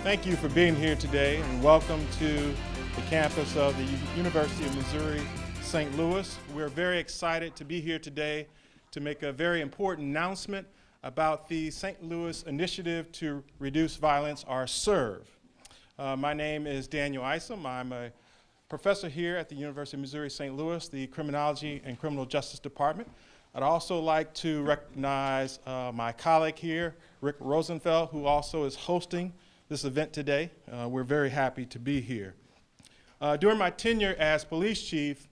Thank you for being here today, and welcome to the campus of the University of Missouri St. Louis. We're very excited to be here today to make a very important announcement about the St. Louis Initiative to Reduce Violence, or SIRV. My name is Daniel Isom. I'm a professor here at the University of Missouri St. Louis, the Criminology and Criminal Justice Department. I'd also like to recognize my colleague here, Rick Rosenfeld, who also is hosting this event today. We're very happy to be here. During my tenure as police chief,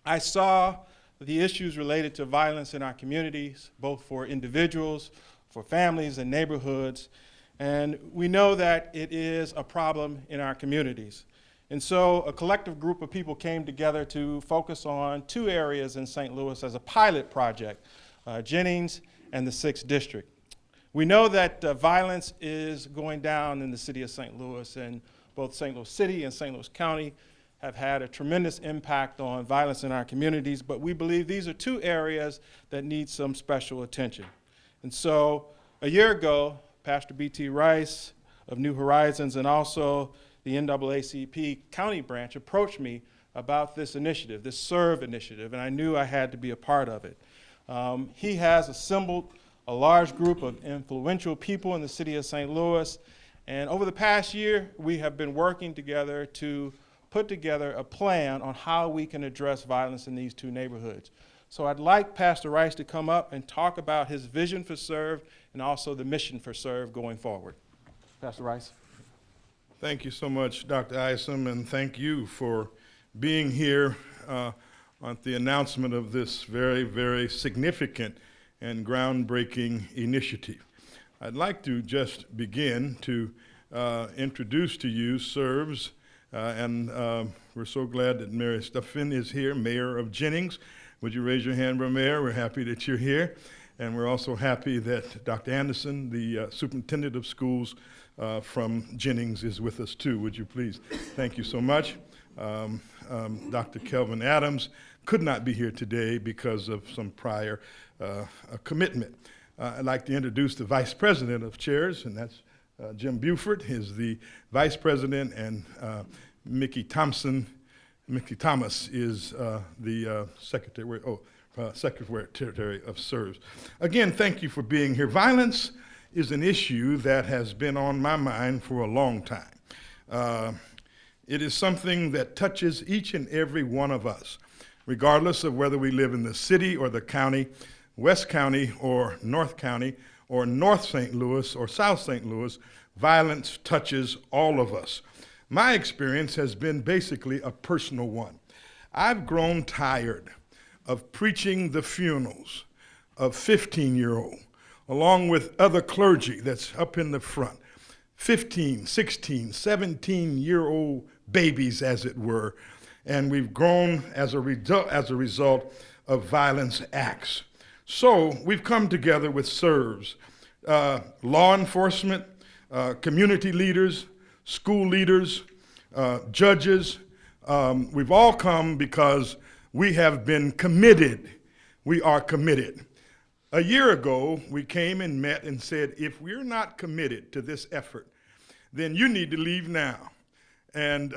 I saw the issues related to violence in our communities, both for individuals, for families, and neighborhoods. And we know that it is a problem in our communities. And so a collective group of people came together to focus on two areas in St. Louis as a pilot project, Jennings and the 6th District. We know that violence is going down in the city of St. Louis, and both St. Louis City and St. Louis County have had a tremendous impact on violence in our communities, but we believe these are two areas that need some special attention. And so a year ago, Pastor B.T. Rice of New Horizons and also the NAACP county branch approached me about this initiative, this SIRV initiative, and I knew I had to be a part of it. He has assembled a large group of influential people in the city of St. Louis, and over the past year, we have been working together to put together a plan on how we can address violence in these two neighborhoods. So I'd like Pastor Rice to come up and talk about his vision for SIRV and also the mission for SIRV going forward. Pastor Rice. Thank you so much, Dr. Isom, and thank you for being here on the announcement of this very, very significant and groundbreaking initiative. I'd like to just begin to introduce to you SIRV's, and we're so glad that Mary Stuffin is here, Mayor of Jennings. Would you raise your hand, Mayor? We're happy that you're here. And we're also happy that Dr. Anderson, the Superintendent of Schools from Jennings, is with us too. Would you please? Thank you so much. Dr. Kelvin Adams could not be here today because of some prior commitment. I'd like to introduce the Vice President of Chairs, and that's Jim Buford is the Vice President, and Mickey Thomas is the Secretary of SIRV. Again, thank you for being here. Violence is an issue that has been on my mind for a long time. It is something that touches each and every one of us, regardless of whether we live in the city or the county, West County or North County, or North St. Louis or South St. Louis. Violence touches all of us. My experience has been basically a personal one. I've grown tired of preaching the funerals of 15-year-old, along with other clergy that's up in the front, 15, 16, 17-year-old babies, as it were, and we've grown as a result of violence acts. So we've come together with SIRVs, law enforcement, community leaders, school leaders, judges. We've all come because we have been committed. We are committed. A year ago, we came and met and said, if we're not committed to this effort, then you need to leave now. And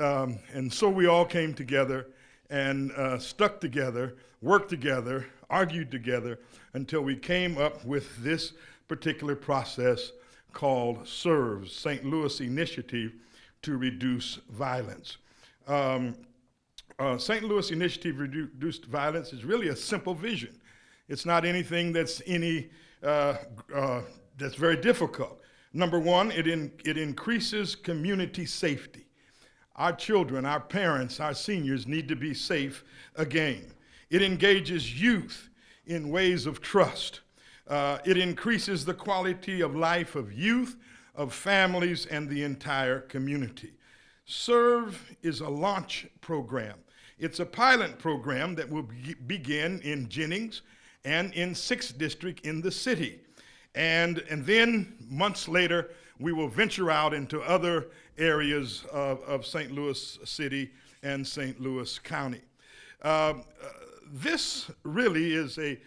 so we all came together and stuck together, worked together, argued together until we came up with this particular process called SIRV, St. Louis Initiative to Reduce Violence. St. Louis Initiative to Reduce Violence is really a simple vision. It's not anything that's that's very difficult. Number one, it increases community safety. Our children, our parents, our seniors need to be safe again. It engages youth in ways of trust. It increases the quality of life of youth, of families, and the entire community. SIRV is a launch program. It's a pilot program that will begin in Jennings and in 6th District in the city. And then months later, we will venture out into other areas of St. Louis City and St. Louis County. This really is a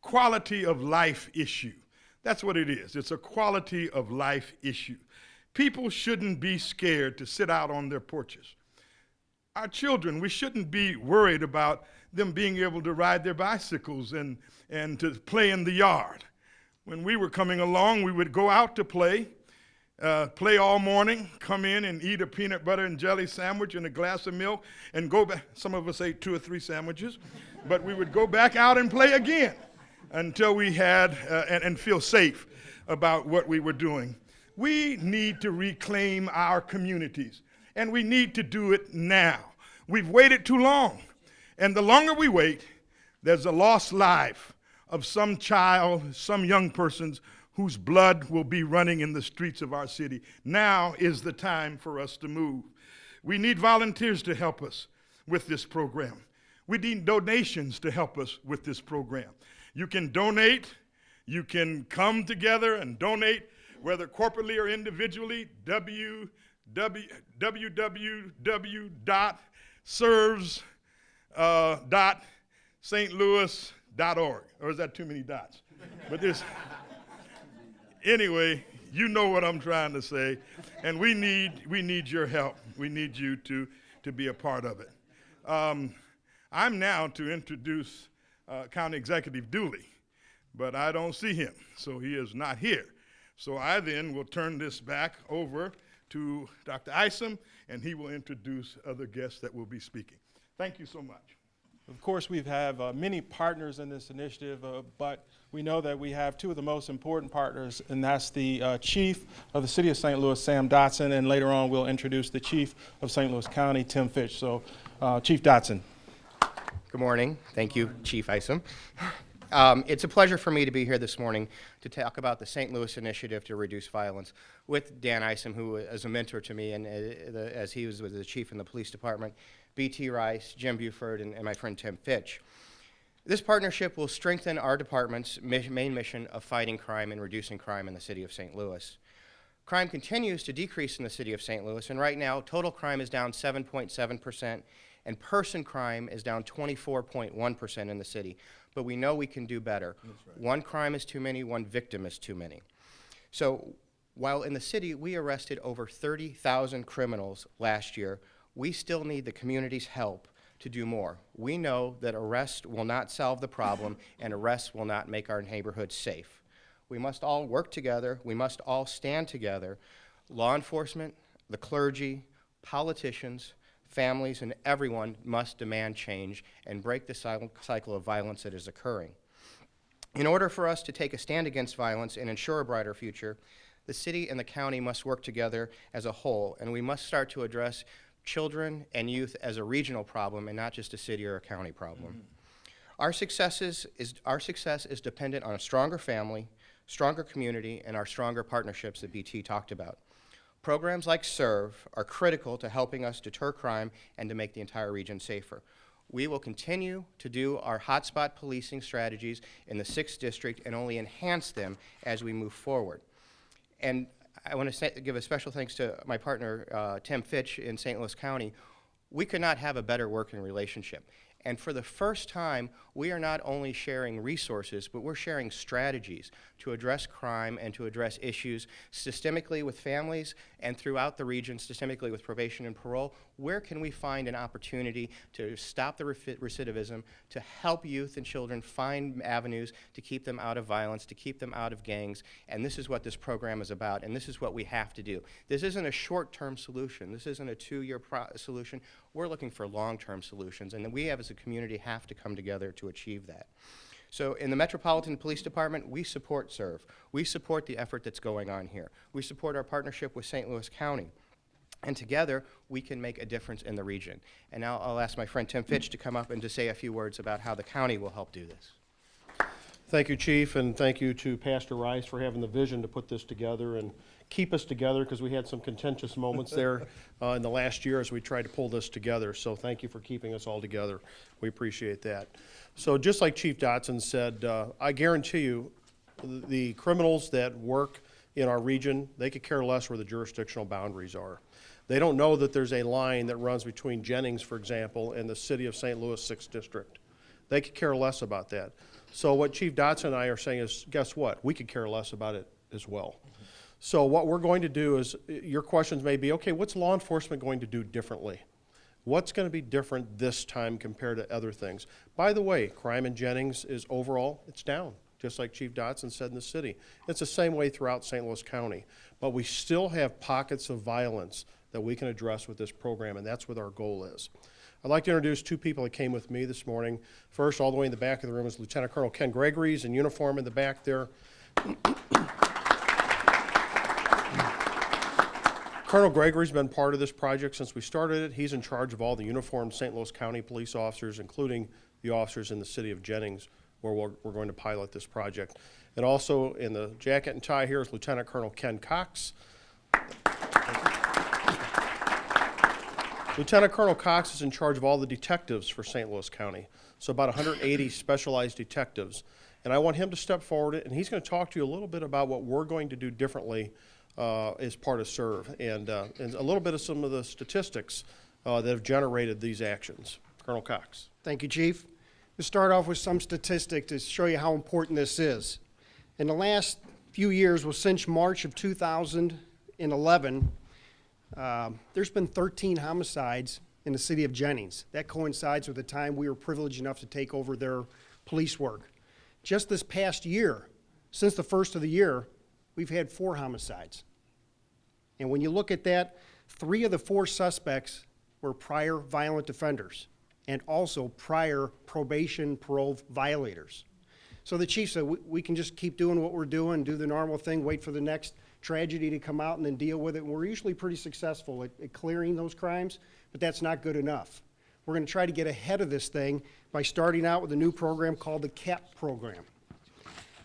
quality of life issue. That's what it is. It's a quality of life issue. People shouldn't be scared to sit out on their porches. Our children, we shouldn't be worried about them being able to ride their bicycles and to play in the yard. When we were coming along, we would go out to play all morning, come in and eat a peanut butter and jelly sandwich and a glass of milk, and go back. Some of us ate 2 or 3 sandwiches, but we would go back out and play again until we had and feel safe about what we were doing. We need to reclaim our communities, and we need to do it now. We've waited too long, and the longer we wait, there's a lost life of some child, some young persons whose blood will be running in the streets of our city. Now is the time for us to move. We need volunteers to help us with this program. We need donations to help us with this program. You can donate, you can come together and donate, whether corporately or individually, www.sirvs.stlouis.org. Or is that too many dots? But there's, anyway, you know what I'm trying to say. And we need your help. We need you to be a part of it. I'm now to introduce County Executive Dooley, but I don't see him, so he is not here. So I then will turn this back over to Dr. Isom, and he will introduce other guests that will be speaking. Thank you so much. Of course, we have many partners in this initiative, but we know that we have 2 of the most important partners, and that's the Chief of the City of St. Louis, Sam Dotson, and later on we'll introduce the Chief of St. Louis County, Tim Fitch. So, Chief Dotson. Good morning. Thank you, Chief Isom. It's a pleasure for me to be here this morning to talk about the St. Louis Initiative to Reduce Violence with Dan Isom, who is a mentor to me, and as he was the chief in the police department, B.T. Rice, Jim Buford, and my friend Tim Fitch. This partnership will strengthen our department's main mission of fighting crime and reducing crime in the city of St. Louis. Crime continues to decrease in the city of St. Louis, and right now, total crime is down 7.7%, and person crime is down 24.1% in the city. But we know we can do better. That's right. One crime is too many, one victim is too many. So while in the city we arrested over 30,000 criminals last year, we still need the community's help to do more. We know that arrest will not solve the problem, and arrest will not make our neighborhoods safe. We must all work together. We must all stand together. Law enforcement, the clergy, politicians, families, and everyone must demand change and break the cycle of violence that is occurring. In order for us to take a stand against violence and ensure a brighter future, the city and the county must work together as a whole, and we must start to address children and youth as a regional problem and not just a city or a county problem. Mm-hmm. Our success is dependent on a stronger family, stronger community, and our stronger partnerships that BT talked about. Programs like SIRV are critical to helping us deter crime and to make the entire region safer. We will continue to do our hotspot policing strategies in the 6th District and only enhance them as we move forward. And I want to give a special thanks to my partner, Tim Fitch in St. Louis County. We could not have a better working relationship. And for the first time, we are not only sharing resources, but we're sharing strategies to address crime and to address issues systemically with families and throughout the region, systemically with probation and parole. Where can we find an opportunity to stop the recidivism, to help youth and children find avenues to keep them out of violence, to keep them out of gangs? And this is what this program is about, and this is what we have to do. This isn't a short-term solution. This isn't a 2-year solution. We're looking for long-term solutions, and we as a community have to come together to achieve that. So in the Metropolitan Police Department, we support SIRV. We support the effort that's going on here. We support our partnership with St. Louis County. And together, we can make a difference in the region. And now I'll ask my friend Tim Fitch to come up and to say a few words about how the county will help do this. Thank you, Chief, and thank you to Pastor Rice for having the vision to put this together and keep us together, because we had some contentious moments there in the last year as we tried to pull this together. So thank you for keeping us all together. We appreciate that. So just like Chief Dotson said, I guarantee you the criminals that work in our region, they could care less where the jurisdictional boundaries are. They don't know that there's a line that runs between Jennings, for example, and the city of St. Louis 6th District. They could care less about that. So what Chief Dotson and I are saying is, guess what? We could care less about it as well. So what we're going to do is, your questions may be, okay, what's law enforcement going to do differently? What's going to be different this time compared to other things? By the way, crime in Jennings is overall, it's down, just like Chief Dotson said in the city. It's the same way throughout St. Louis County. But we still have pockets of violence that we can address with this program, and that's what our goal is. I'd like to introduce two people that came with me this morning. First, all the way in the back of the room is Lieutenant Colonel Ken Gregory. He's in uniform in the back there. Colonel Gregory's been part of this project since we started it. He's in charge of all the uniformed St. Louis County police officers, including the officers in the city of Jennings, where we're going to pilot this project. And also in the jacket and tie here is Lieutenant Colonel Ken Cox. Lieutenant Colonel Cox is in charge of all the detectives for St. Louis County, so about 180 specialized detectives. And I want him to step forward, and he's going to talk to you a little bit about what we're going to do differently as part of SIRV, and a little bit of some of the statistics that have generated these actions. Colonel Cox. Thank you, Chief. We'll start off with some statistics to show you how important this is. In the last few years, well, since March of 2011, there's been 13 homicides in the city of Jennings. That coincides with the time we were privileged enough to take over their police work. Just this past year, since the first of the year, we've had 4 homicides. And when you look at that, 3 of the 4 suspects were prior violent offenders and also prior probation parole violators. So the chief said, we can just keep doing what we're doing, do the normal thing, wait for the next tragedy to come out and then deal with it. And we're usually pretty successful at clearing those crimes, but that's not good enough. We're going to try to get ahead of this thing by starting out with a new program called the CAP program.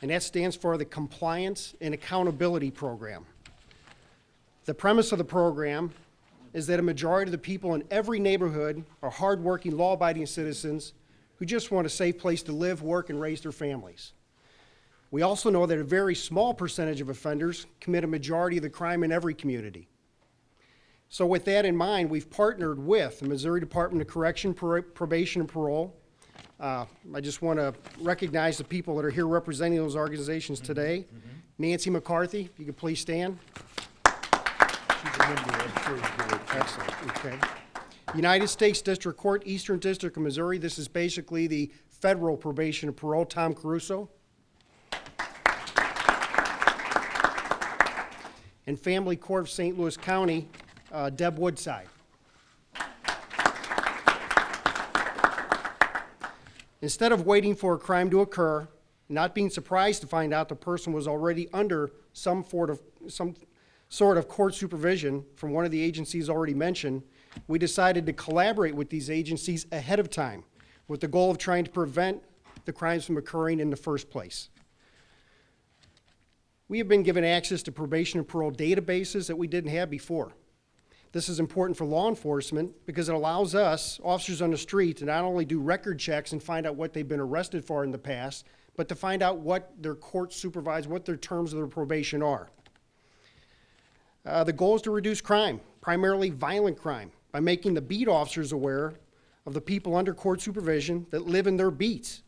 And that stands for the Compliance and Accountability Program. The premise of the program is that a majority of the people in every neighborhood are hardworking, law-abiding citizens who just want a safe place to live, work, and raise their families. We also know that a very small percentage of offenders commit a majority of the crime in every community. So with that in mind, we've partnered with the Missouri Department of Correction, Probation, and Parole. I just want to recognize the people that are here representing those organizations today. Nancy McCarthy, if you could please stand. Excellent, okay. United States District Court, Eastern District of Missouri. This is basically the federal probation and parole, Tom Caruso. And Family Court of St. Louis County, Deb Woodside. Instead of waiting for a crime to occur, not being surprised to find out the person was already under some sort of court supervision from one of the agencies already mentioned, we decided to collaborate with these agencies ahead of time with the goal of trying to prevent the crimes from occurring in the first place. We have been given access to probation and parole databases that we didn't have before. This is important for law enforcement because it allows us, officers on the street, to not only do record checks and find out what they've been arrested for in the past, but to find out what their court supervised, what their terms of their probation are. The goal is to reduce crime, primarily violent crime, by making the beat officers aware of the people under court supervision that live in their beats.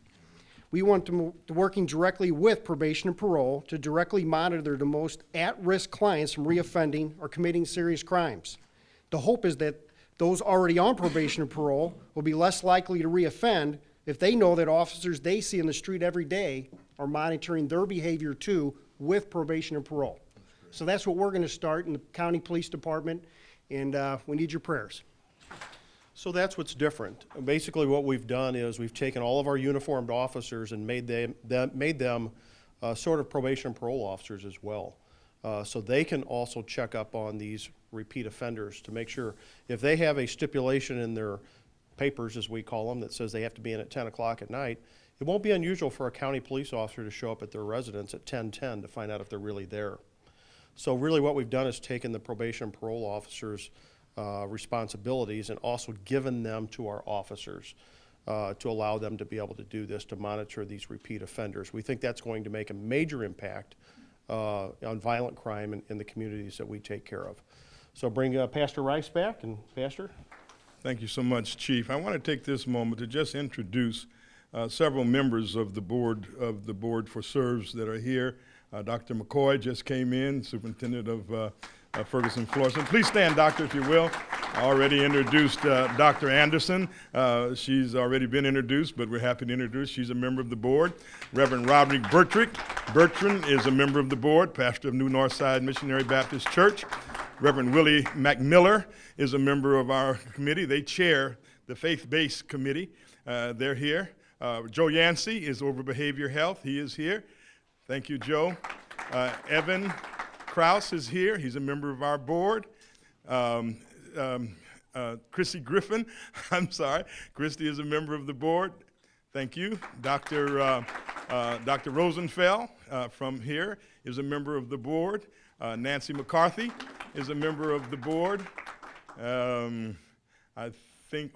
We want to working directly with probation and parole to directly monitor the most at-risk clients from reoffending or committing serious crimes. The hope is that those already on probation and parole will be less likely to reoffend if they know that officers they see in the street every day are monitoring their behavior too with probation and parole. So that's what we're going to start in the county police department, and we need your prayers. So that's what's different. Basically what we've done is we've taken all of our uniformed officers and made them sort of probation and parole officers as well. So they can also check up on these repeat offenders to make sure if they have a stipulation in their papers, as we call them, that says they have to be in at 10 o'clock at night, it won't be unusual for a county police officer to show up at their residence at 10:10 to find out if they're really there. So really what we've done is taken the probation and parole officers' responsibilities and also given them to our officers to allow them to be able to do this, to monitor these repeat offenders. We think that's going to make a major impact on violent crime in the communities that we take care of. So bring Pastor Rice back, and Pastor. Thank you so much, Chief. I want to take this moment to just introduce several members of the board for SIRVs that are here. Dr. McCoy just came in, superintendent of Ferguson Florissant. Please stand, doctor, if you will. I already introduced Dr. Anderson. She's already been introduced, but we're happy to introduce. She's a member of the board. Reverend Roderick Bertrand is a member of the board, pastor of New Northside Missionary Baptist Church. Reverend Willie McMiller is a member of our committee. They chair the faith-based committee. They're here. Joe Yancey is over behavior health. He is here. Thank you, Joe. Evan Kraus is here. He's a member of our board. Chrissy Griffin, I'm sorry. Christy is a member of the board. Thank you. Dr. Rosenfeld from here is a member of the board. Nancy McCarthy is a member of the board. I think,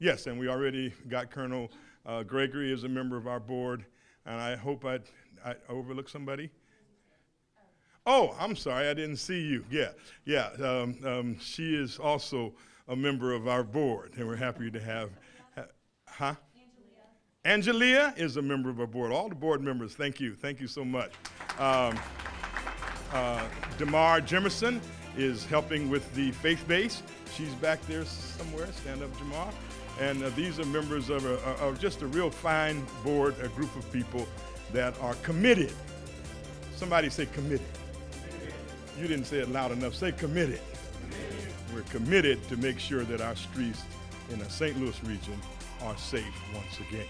yes, and we already got Colonel Gregory as a member of our board. And I hope I overlooked somebody. Oh, I'm sorry, I didn't see you. Yeah. She is also a member of our board, and we're happy to have, Angelia is a member of our board. All the board members, thank you so much. Damar Jimerson is helping with the faith base. She's back there somewhere. Stand up, Jamar. And these are members of just a real fine board, a group of people that are committed. Somebody say committed. You didn't say it loud enough. Say committed. We're committed to make sure that our streets in the St. Louis region are safe once again.